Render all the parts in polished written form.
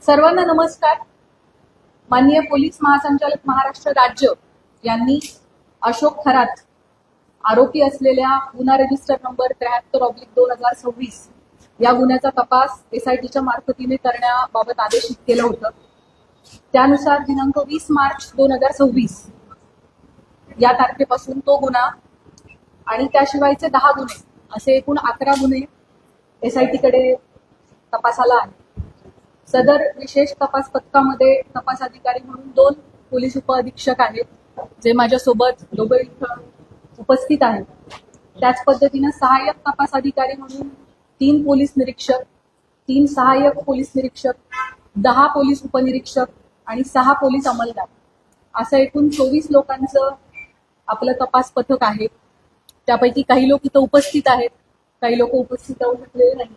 सर्वांना नमस्कार. माननीय पोलीस महासंचालक महाराष्ट्र राज्य यांनी अशोक खरात आरोपी असलेल्या गुन्हा रजिस्टर नंबर 73/2026 या गुन्ह्याचा तपास SITच्या मार्फतीने करण्याबाबत आदेशित केलं होतं. त्यानुसार दिनांक 20 मार्च 2026 या तारखेपासून तो गुन्हा आणि त्याशिवायचे 10 गुन्हे असे एकूण 11 गुन्हे SITकडे तपासाला आहे. सदर विशेष तपास पथकामध्ये तपास अधिकारी म्हणून 2 पोलीस उपअधीक्षक आहेत, जे माझ्यासोबत दोघे इथं उपस्थित आहेत. त्याच पद्धतीनं सहाय्यक तपास अधिकारी म्हणून 3 पोलीस निरीक्षक, 3 सहाय्यक पोलीस निरीक्षक, 10 पोलीस उपनिरीक्षक आणि 6 पोलीस अंमलदार असं एकूण 24 लोकांचं आपलं तपास पथक आहे. त्यापैकी काही लोक इथं उपस्थित आहेत, काही लोक उपस्थित राहू शकलेले नाही.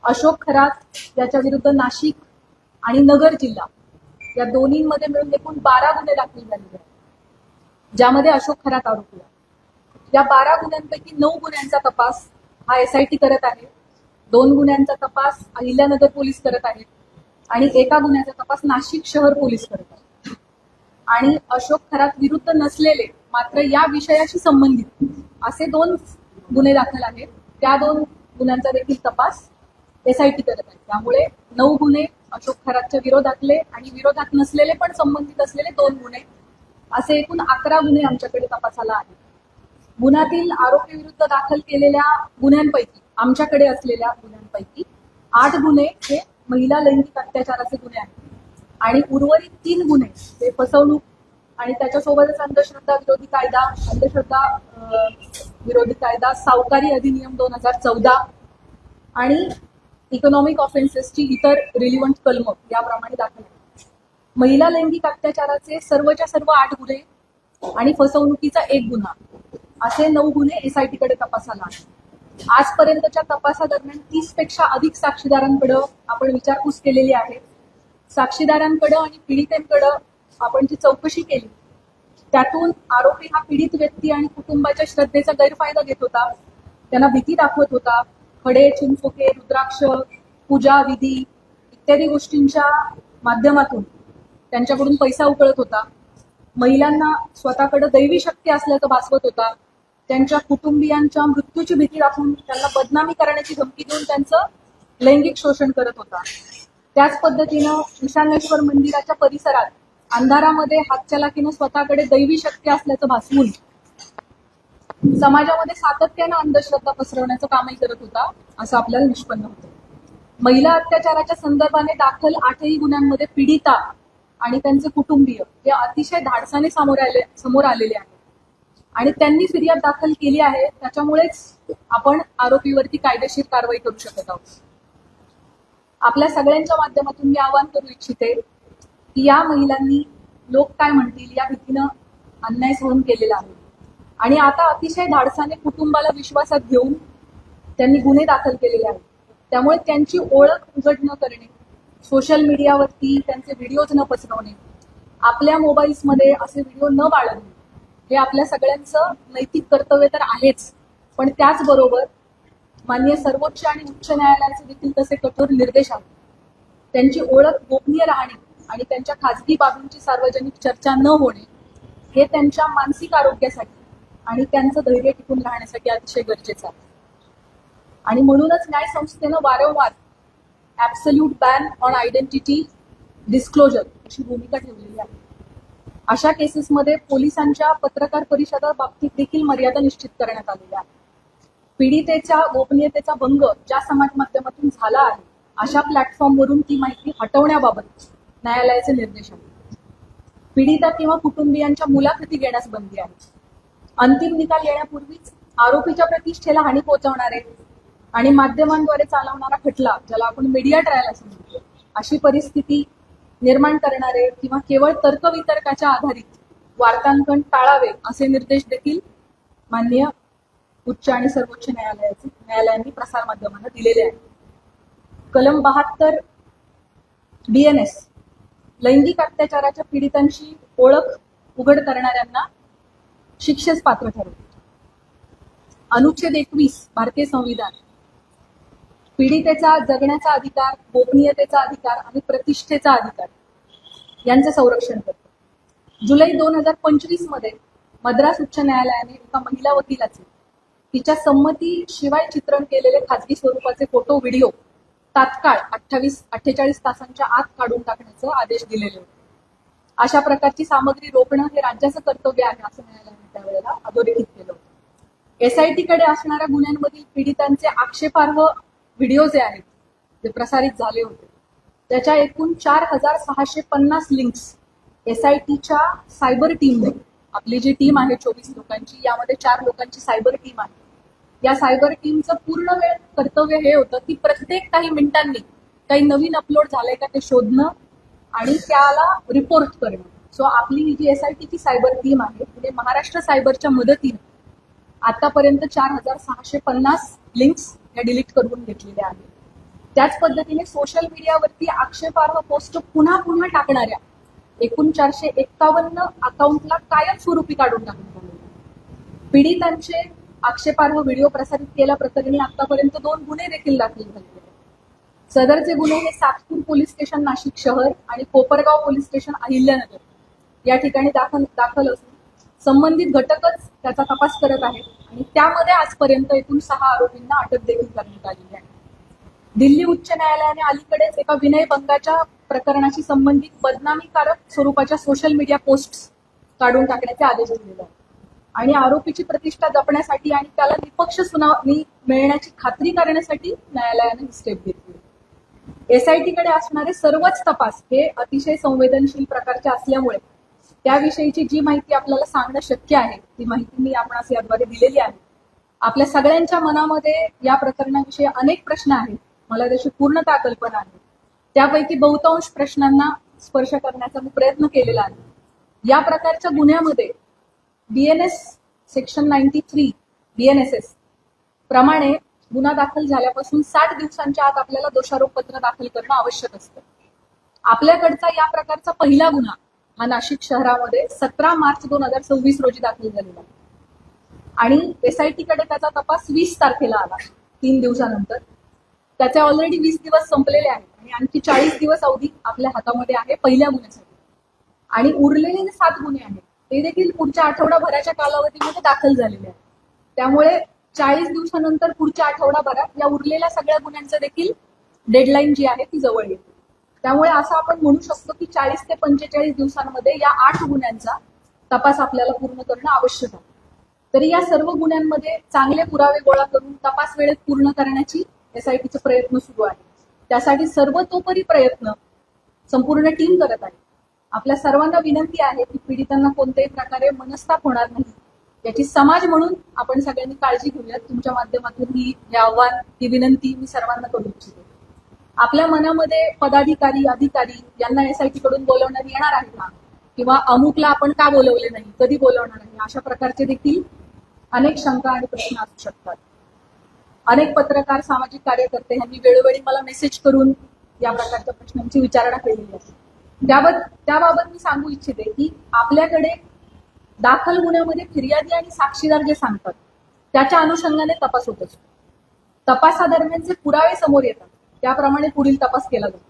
अशोक खरात याच्या विरुद्ध नाशिक आणि नगर जिल्हा या दोन्हीमध्ये मिळून एकूण 12 गुन्हे दाखल झालेले आहेत, ज्यामध्ये अशोक खरात आरोपी आहे. या 12 गुन्ह्यांपैकी 9 गुन्ह्यांचा तपास हा SIT करत आहे, 2 गुन्ह्यांचा तपास अहिल्यानगर पोलीस करत आहेत आणि एका गुन्ह्याचा तपास नाशिक शहर पोलीस करत आहेत. आणि अशोक खरात विरुद्ध नसलेले मात्र या विषयाशी संबंधित असे 2 गुन्हे दाखल आहेत. त्या 2 गुन्ह्यांचा देखील तपास SIT करत आहे. त्यामुळे 9 गुन्हे अशोक खरातच्या विरोधातले आणि विरोधात नसलेले पण संबंधित असलेले 2 गुन्हे असे एकूण 11 गुन्हे आमच्याकडे तपासाला आहेत. गुन्ह्यातील आरोपी विरुद्ध दाखल केलेल्या गुन्ह्यांपैकी आमच्याकडे असलेल्या गुन्ह्यांपैकी 8 गुन्हे हे महिला लैंगिक अत्याचाराचे गुन्हे आहेत आणि उर्वरित 3 गुन्हे हे फसवणूक आणि त्याच्यासोबतच अंधश्रद्धा विरोधी कायदा, सावकारी अधिनियम 2014 आणि इकॉनॉमिक ऑफेन्सेसची इतर रिलिव्हंट कलम याप्रमाणे दाखल आहेत. महिला लैंगिक अत्याचाराचे सर्वच्या सर्व 8 गुन्हे आणि फसवणुकीचा 1 गुन्हा असे 9 गुन्हे SITकडे तपासाला आहेत. आजपर्यंतच्या तपासादरम्यान 30 पेक्षा अधिक साक्षीदारांकडे आपण विचारपूस केलेली आहे. साक्षीदारांकडे आणि पीडितेंकडे आपण जी चौकशी केली त्यातून आरोपी हा पीडित व्यक्ती आणि कुटुंबाच्या श्रद्धेचा गैरफायदा घेत होता, त्यांना भीती दाखवत होता, खडे, चिंचोके, रुद्राक्ष, पूजा विधी इत्यादी गोष्टींच्या माध्यमातून त्यांच्याकडून पैसा उकळत होता, महिलांना स्वतःकडे दैवी शक्ती असल्याचं भासवत होता, त्यांच्या कुटुंबियांच्या मृत्यूची भीती दाखवून त्यांना बदनामी करण्याची धमकी देऊन त्यांचं लैंगिक शोषण करत होता. त्याच पद्धतीनं ईशानेश्वर मंदिराच्या परिसरात अंधारामध्ये हातचलाखीनं स्वतःकडे दैवी शक्ती असल्याचं भासवून समाजामध्ये सातत्यानं अंधश्रद्धा पसरवण्याचं कामही करत होता असं आपल्याला निष्पन्न होतं. महिला अत्याचाराच्या संदर्भाने दाखल 8ही गुन्ह्यांमध्ये पीडिता आणि त्यांचे कुटुंबीय हे अतिशय धाडसाने समोर आलेले आहेत आणि त्यांनी फिर्याद दाखल केली आहे. त्याच्यामुळेच आपण आरोपीवरती कायदेशीर कारवाई करू शकत आहोत. आपल्या सगळ्यांच्या माध्यमातून मी आवाहन करू इच्छिते की या महिलांनी लोक काय म्हणतील या भीतीनं अन्याय सहन केलेला आहे आणि आता अतिशय धाडसाने कुटुंबाला विश्वासात घेऊन त्यांनी गुन्हे दाखल केलेले आहेत. त्यामुळे त्यांची ओळख उघड न करणे, सोशल मीडियावरती त्यांचे व्हिडिओज न पसरवणे, आपल्या मोबाईल्समध्ये असे व्हिडिओ न बाळगणे हे आपल्या सगळ्यांचं नैतिक कर्तव्य तर आहेच, पण त्याचबरोबर माननीय सर्वोच्च आणि उच्च न्यायालयाचे देखील तसे कठोर निर्देश आहेत. त्यांची ओळख गोपनीय राहणे आणि त्यांच्या खाजगी बाबींची सार्वजनिक चर्चा न होणे हे त्यांच्या मानसिक आरोग्यासाठी आणि त्यांचं धैर्य टिकून राहण्यासाठी अतिशय गरजेचं आहे. आणि म्हणूनच न्याय संस्थेनं वारंवार absolute ban on identity disclosure अशी भूमिका ठेवलेली आहे. अशा केसेसमध्ये पोलिसांच्या पत्रकार परिषदा बाबतीत देखील मर्यादा निश्चित करण्यात आलेल्या आहे. पीडितेच्या गोपनीयतेचा भंग ज्या समाज माध्यमातून झाला आहे अशा प्लॅटफॉर्मवरून ती माहिती हटवण्याबाबत न्यायालयाचे निर्देश आहेत. पीडिता किंवा कुटुंबियांच्या मुलाखती घेण्यास बंदी आहे. अंतिम निकाल येण्यापूर्वीच आरोपीच्या प्रतिष्ठेला हानी पोहोचवणारे आणि माध्यमांद्वारे चालवणारा खटला, ज्याला आपण मीडिया ट्रायल असं म्हणतो, अशी परिस्थिती निर्माण करणारे किंवा केवळ तर्कवितर्काच्या आधारित वार्तांकन टाळावे असे निर्देश देखील माननीय उच्च आणि सर्वोच्च न्यायालयांनी प्रसारमाध्यमांना दिलेले आहेत. कलम 72 BNS लैंगिक अत्याचाराच्या पीडितांची ओळख उघड करणाऱ्यांना शिक्षेस पात्र ठरवते. अनुच्छेद 21 भारतीय संविधान पीडितेचा जगण्याचा अधिकार, गोपनीयतेचा अधिकार आणि प्रतिष्ठेचा अधिकार यांचं संरक्षण करतं. जुलै 2025 मध्ये मद्रास उच्च न्यायालयाने एका महिला वकिलाचे तिच्या संमतीशिवाय चित्रण केलेले खाजगी स्वरूपाचे फोटो व्हिडिओ तात्काळ 48 तासांच्या आत काढून टाकण्याचे आदेश दिलेले होते. अशा प्रकारची सामग्री रोखणं हे राज्याचं कर्तव्य आहे असं न्यायालयाने त्यावेळेला अधोरेखित केलं होतं. एसआयटीकडे असणाऱ्या गुन्ह्यांमधील पीडितांचे आक्षेपार्ह व्हिडिओ जे आहेत जे प्रसारित झाले होते त्याच्या एकूण 4650 लिंक्स एसआयटीच्या सायबर टीमने, आपली जी टीम आहे 24 लोकांची, यामध्ये 4 लोकांची सायबर टीम आहे. या सायबर टीमचं पूर्ण वेळ कर्तव्य हे होतं की प्रत्येक काही मिनिटांनी काही नवीन अपलोड झालंय का ते शोधणं आणि त्याला रिपोर्ट करणं. सो आपली ही जी एसआयटीची सायबर टीम आहे तिने महाराष्ट्र सायबरच्या मदतीने आतापर्यंत 4650 लिंक्स या डिलीट करून घेतलेल्या आहेत. त्याच पद्धतीने सोशल मीडियावरती आक्षेपार्ह पोस्ट पुन्हा पुन्हा टाकणाऱ्या एकूण 451 अकाउंटला कायमस्वरूपी काढून टाकण्यात आले. पीडितांचे आक्षेपार्ह व्हिडिओ प्रसारित केल्याप्रकरणी आतापर्यंत 2 गुन्हे देखील दाखल झाले आहेत. सदरचे गुन्हे हे सातपूर पोलीस स्टेशन नाशिक शहर आणि कोपरगाव पोलीस स्टेशन अहिल्यानगर या ठिकाणी दाखल असून संबंधित घटकच त्याचा तपास करत आहेत आणि त्यामध्ये आजपर्यंत एकूण 6 आरोपींना अटक देखील करण्यात आलेली आहे. दिल्ली उच्च न्यायालयाने अलीकडेच एका विनयभंगाच्या प्रकरणाशी संबंधित बदनामीकारक स्वरूपाच्या सोशल मीडिया पोस्ट्स काढून टाकण्याचे आदेश दिलेले आहेत आणि आरोपीची प्रतिष्ठा जपण्यासाठी आणि त्याला निपक्ष सुनावणी मिळण्याची खात्री करण्यासाठी न्यायालयाने ही स्टेप घेतली. एसआयटीकडे असणारे सर्वच तपास हे अतिशय संवेदनशील प्रकारचे असल्यामुळे त्याविषयीची जी माहिती आपल्याला सांगणं शक्य आहे ती माहिती मी आपणास याद्वारे दिलेली आहे. आपल्या सगळ्यांच्या मनामध्ये या प्रकरणाविषयी अनेक प्रश्न आहेत, मला त्याची पूर्णतः कल्पना आहे. त्यापैकी बहुतांश प्रश्नांना स्पर्श करण्याचा मी प्रयत्न केलेला आहे. या प्रकारच्या गुन्ह्यामध्ये बीएनएस सेक्शन 93 बीएनएसएस प्रमाणे गुन्हा दाखल झाल्यापासून 60 दिवसांच्या आत आपल्याला दोषारोपपत्र दाखल करणं आवश्यक असतं. आपल्याकडचा या प्रकारचा पहिला गुन्हा हा नाशिक शहरामध्ये 17 मार्च 2026 रोजी दाखल झालेला आणि एसआयटीकडे त्याचा तपास 20 तारखेला आला, 3 दिवसानंतर. त्याचे ऑलरेडी 20 दिवस संपलेले आहेत आणि आणखी 40 दिवस अवधी आपल्या हातामध्ये आहे पहिल्या गुन्ह्यासाठी. आणि उरलेले जे 7 गुन्हे आहेत ते देखील पुढच्या आठवडाभराच्या कालावधीमध्ये दाखल झालेले आहेत. त्यामुळे 40 दिवसानंतर पुढच्या आठवडाभरात या उरलेल्या सगळ्या गुन्ह्यांचं देखील डेडलाईन जी आहे ती जवळ येते. त्यामुळे असं आपण म्हणू शकतो की 40 ते 45 दिवसांमध्ये या 8 गुन्ह्यांचा तपास आपल्याला पूर्ण करणं आवश्यक आहे. तरी या सर्व गुन्ह्यांमध्ये चांगले पुरावे गोळा करून तपास वेळेत पूर्ण करण्याची एसआयटीचे प्रयत्न सुरू आहे. त्यासाठी सर्वतोपरी प्रयत्न संपूर्ण टीम करत आहे. आपल्या सर्वांना विनंती आहे की पीडितांना कोणत्याही प्रकारे मनस्ताप होणार नाही याची समाज म्हणून आपण सगळ्यांनी काळजी घेऊयात. तुमच्या माध्यमातून हे आव्हान, ही विनंती मी सर्वांना करू इच्छिते. आपल्या मनामध्ये पदाधिकारी, अधिकारी यांना एसआयटी कडून बोलवण्यात येणार आहे का, किंवा अमुकला आपण का बोलवले नाही, कधी बोलवणार आहे, अशा प्रकारचे देखील अनेक शंका आणि प्रश्न असू शकतात. अनेक पत्रकार, सामाजिक कार्यकर्ते यांनी वेळोवेळी मला मेसेज करून या प्रकारच्या प्रश्नांची विचारणा केलेली आहे. त्याबाबत मी सांगू इच्छिते की आपल्याकडे दाखल गुन्ह्यामध्ये फिर्यादी आणि साक्षीदार जे सांगतात त्याच्या अनुषंगाने तपास होत असतो. तपासादरम्यान जे पुरावे समोर येतात त्याप्रमाणे पुढील तपास केला जातो.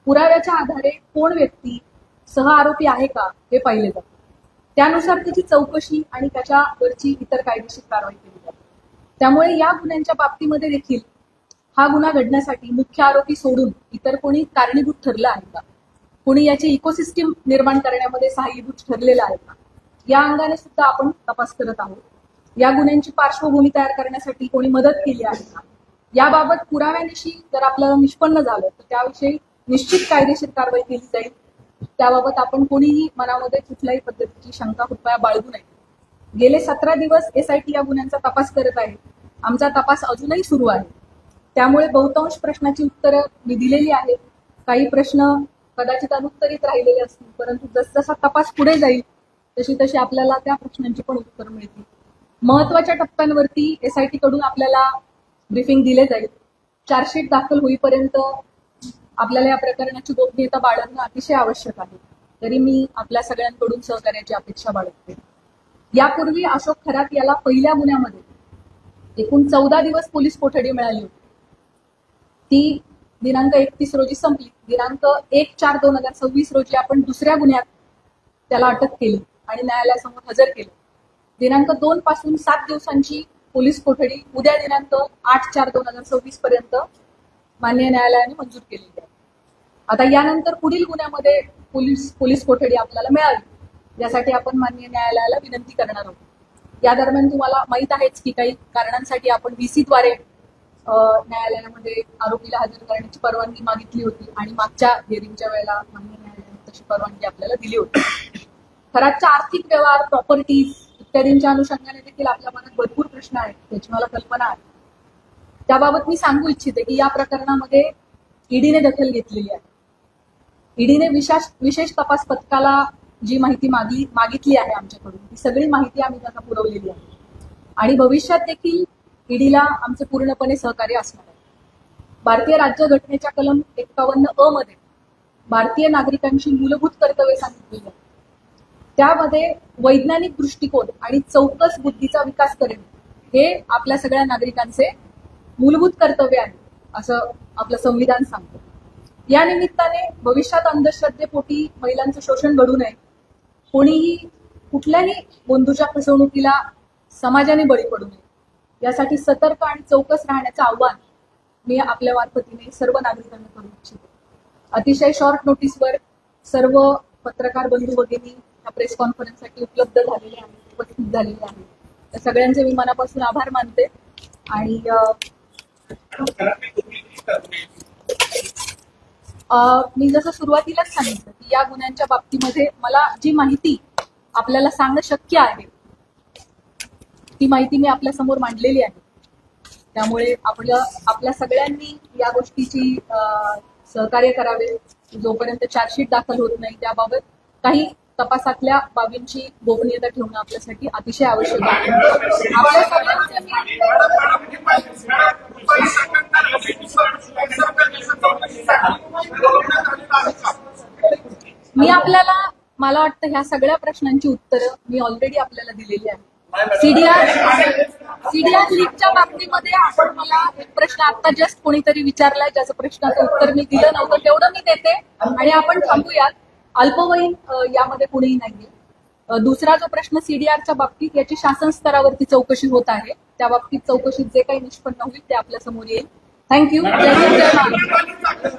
पुराव्याच्या आधारे कोण व्यक्ती सह आरोपी आहे का हे पाहिले जाते. त्यानुसार त्याची चौकशी आणि त्याच्यावरची इतर कायदेशीर कारवाई केली जाते. त्यामुळे या गुन्ह्यांच्या बाबतीमध्ये देखील हा गुन्हा घडण्यासाठी मुख्य आरोपी सोडून इतर कोणी कारणीभूत ठरलं आहे का, कोणी याची इकोसिस्टीम निर्माण करण्यामध्ये सहाय्यभूत ठरलेलं आहे का, या अंगाने सुद्धा आपण तपास करत आहोत. या गुन्ह्यांची पार्श्वभूमी तयार करण्यासाठी कोणी मदत केली आहे का, याबाबत पुराव्यानिशी जर आपल्याला निष्पन्न झालं तर त्याविषयी निश्चित कायदेशीर कारवाई केली जाईल. त्याबाबत आपण कोणीही मनामध्ये कुठल्याही पद्धतीची शंका कृपया बाळगू नये. गेले 17 दिवस एसआयटी या गुन्ह्यांचा तपास करत आहे. आमचा तपास अजूनही सुरू आहे. त्यामुळे बहुतांश प्रश्नाची उत्तरं मी दिलेली आहेत. काही प्रश्न कदाचित अनुत्तरित राहिलेले असतील, परंतु जसजसा तपास पुढे जाईल तशी तशी आपल्याला त्या प्रश्नांची पण उत्तर मिळतील. महत्वाच्या टप्प्यांवरती एसआयटी कडून आपल्याला ब्रीफिंग दिले जाईल. चार्जशीट दाखल होईपर्यंत आपल्याला या प्रकरणाची गोपनीयता बाळगणं अतिशय आवश्यक आहे. तरी मी आपल्या सगळ्यांकडून सहकार्याची अपेक्षा बाळगते. यापूर्वी अशोक खरात याला पहिल्या गुन्ह्यामध्ये एकूण 14 दिवस पोलीस कोठडी मिळाली होती. ती दिनांक 31 रोजी संपली. दिनांक 1/4/2026 रोजी आपण दुसऱ्या गुन्ह्यात त्याला अटक केली आणि न्यायालयासमोर हजर केलं. दिनांक 2 पासून 7 दिवसांची पोलीस कोठडी उद्या दिनांक 8/4/2026 पर्यंत माननीय न्यायालयाने मंजूर केलेली आहे. आता यानंतर पुढील गुन्ह्यामध्ये पोलीस कोठडी आपल्याला मिळावी यासाठी आपण माननीय न्यायालयाला विनंती करणार आहोत. या दरम्यान तुम्हाला माहित आहेच की काही कारणांसाठी आपण VC द्वारे न्यायालयामध्ये आरोपीला हजर करण्याची परवानगी मागितली होती आणि मागच्या हिअरिंगच्या वेळेला माननीय न्यायालयाने तशी परवानगी आपल्याला दिली होती. खराच्या आर्थिक व्यवहार, प्रॉपर्टीज इत्यादींच्या अनुषंगाने देखील आपल्या मनात भरपूर प्रश्न आहेत, त्याची मला कल्पना आहे. त्याबाबत मी सांगू इच्छिते की या प्रकरणामध्ये ईडीने दखल घेतलेली आहे. ईडीने विशेष तपास पथकाला जी माहिती मागितली आहे आमच्याकडून ती सगळी माहिती आम्ही त्यांना पुरवलेली आहे आणि भविष्यात देखील ईडीला आमचे पूर्णपणे सहकार्य असणार आहे. भारतीय राज्यघटनेच्या कलम 51(अ) मध्ये भारतीय नागरिकांची मूलभूत कर्तव्ये सांगितलेली आहेत. त्यामध्ये वैज्ञानिक दृष्टिकोन आणि चौकस बुद्धीचा विकास करणे हे आपल्या सगळ्या नागरिकांचे मूलभूत कर्तव्य आहे असं आपलं संविधान सांगतं. या निमित्ताने भविष्यात अंधश्रद्धेपोटी महिलांचं शोषण घडू नये, कोणीही कुठल्याही बंधूच्या फसवणुकीला समाजाने बळी पडू नये यासाठी सतर्क आणि चौकस राहण्याचं आव्हान मी आपल्या मार्फतीने सर्व नागरिकांना करू इच्छिते. अतिशय शॉर्ट नोटीसवर सर्व पत्रकार बंधू भगिनी या प्रेस कॉन्फरन्ससाठी उपलब्ध झालेले आहेत, उपस्थित झालेले आहेत. त्या सगळ्यांचे मी मनापासून आभार मानते आणि मी जसं सुरुवातीलाच सांगितलं की या गुन्ह्यांच्या बाबतीमध्ये मला जी माहिती आपल्याला सांगणं शक्य आहे ती माहिती मी आपल्या समोर मांडलेली आहे. त्यामुळे आपल्या सगळ्यांनी या गोष्टीची सहकार्य करावे. जोपर्यंत चार्जशीट दाखल होत नाही त्याबाबत काही तपासातल्या बाबींची गोपनीयता ठेवणं आपल्यासाठी अतिशय आवश्यक आहे. आपल्या सगळ्यांचे मी आपल्याला मला वाटतं ह्या सगळ्या प्रश्नांची उत्तरं मी ऑलरेडी आपल्याला दिलेली आहे. सीडीआर लीकच्या बाबतीमध्ये आपण मला एक प्रश्न आता जस्ट कोणीतरी विचारलाय ज्याचं प्रश्नाचं उत्तर मी दिलं नव्हतं तेवढं मी देते आणि आपण थांबूयात. अल्पवयीन यामध्ये कुणीही नाहीये. दुसरा जो प्रश्न सीडीआरच्या बाबतीत याची शासन स्तरावरती चौकशी होत आहे. त्या बाबतीत चौकशीत जे काही निष्पन्न होईल ते आपल्या समोर येईल. थँक्यू. जय हिंद, जय महाराष्ट्र.